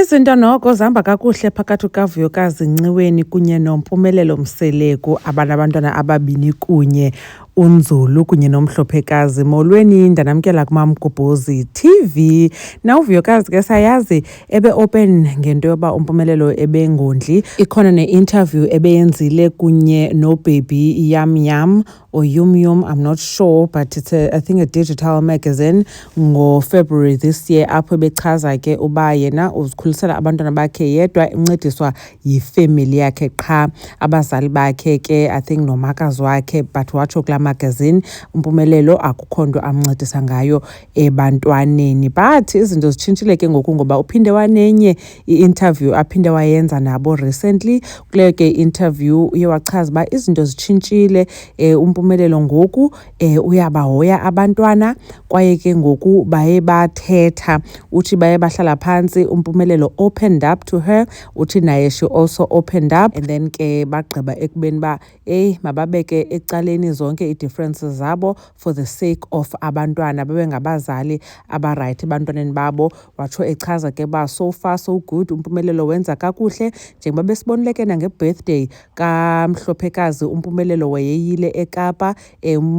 Izinto noko zihamba kakuhle phakathi kukaVuyokazi Nciweni kunye noMpumelelo Mseleku, abantwana ababini kunye uNzulu kunye noMhlophekazi. Molweni, ndanamkela kuMamgobhozi TV. Na uVuyokazi ke sayazi ebe-open ngento yoba uMpumelelo ebengondli. Ikhona ne-interview ebeyenzile kunye noBaby Yum Yum or Yum Yum, I'm not sure, but it's I think a digital magazine ngo-February this year, apho bechaza ke uba yena uzikhulisela abantwana bakhe yedwa, uncediswa yifemeli yakhe qha. Abazali bakhe ke I think nomakazi wakhe, but watsho kulaa magazine uMpumelelo akukho nto amncedisa ngayo ebantwaneni. But izinto zitshintshile ke ngoku ngoba uphinde wanenye i-interview aphinde wayenza nabo recently. Kuleyo ke interview uye wachaza uba izinto zitshintshile, uMpumelelo ngoku uyabahoya abantwana kwaye ke ngoku baye bathetha. Uthi baye bahlala phantsi, uMpumelelo opened up to her, uthi naye she also opened up, and then ke bagqiba ekubeni ba mababeke ecaleni zonke ii-differences zabo for the sake of abantwana, babe ngabazali abarayithi ebantwaneni babo. Watsho echaza ke ba so far so good, uMpumelelo wenza kakuhle. Njengoba besibonile ke nange-birthday kaMhlophekazi, uMpumelelo wayeyile eKapa,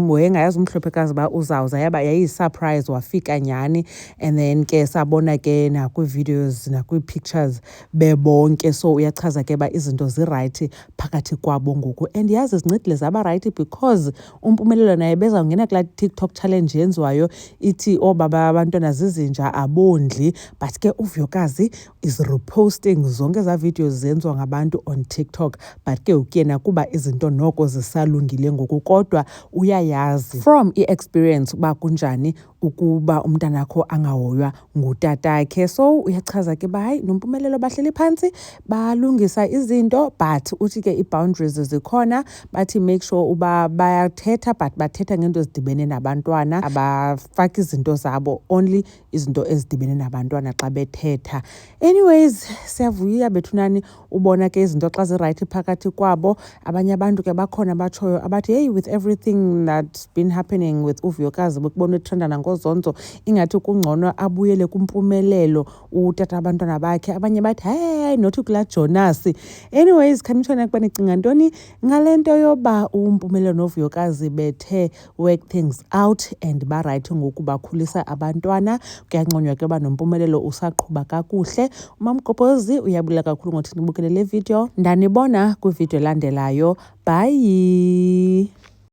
wayengayazi uMhlophekazi uba uzawuza, yaba yayiyi-surprise, wafika nyhani. And then ke sabona ke nakwi-videos nakwi-pictures bebonke. So uyachaza ke ba izinto zirayithi phakathi kwabo ngoku, and yazi zincedile zaba rayithi because uMpumelelo naye bezawungena kulaa TikTok challenge yenziwayo ithi baba abantwana zizinja abondli, but ke uVuyokazi is reposting zonke ezaa videos zenziwa ngabantu on TikTok. But ke ukuyena kuba izinto noko zisalungile ngoku, kodwa uyayazi from i-experience uba kunjani ukuba umntanakho angahoywa ngutatakhe. So uyachaza ke ba hayi noMpumelelo bahleli phantsi balungisa izinto, but uthi ke ii-boundaries zikhona, bathi make sure uba bayathetha, but bathetha ngento ezidibene nabantwana, abafaki izinto zabo, only izinto ezidibene nabantwana xa bethetha. Anyways, siyavuya bethunani ubona ke izinto xa zirayithi phakathi kwabo. Abanye abantu ke bakhona batshoyo abathi hey, with everything that's been happening with uVuyokazi bekubona ethandana ngozonzo, ingathi kungcono abuyele kuMpumelelo utata abantwana bakhe. Abanye bathi hey, nothi kulaa Jonas. Anyways, khanitshona ukuba nicinga ntoni ngale nto yoba uMpumelelo noVuyokazi bethe work things out and barayithi ngoku bakhulisa abantwana. Kuyanconywa ke uba noMpumelelo usaqhuba kakuhle. uMamgobhozi uyabulela kakhulu ngothi nibukele le video. Ndanibona kwivideo elandelayo. Bye.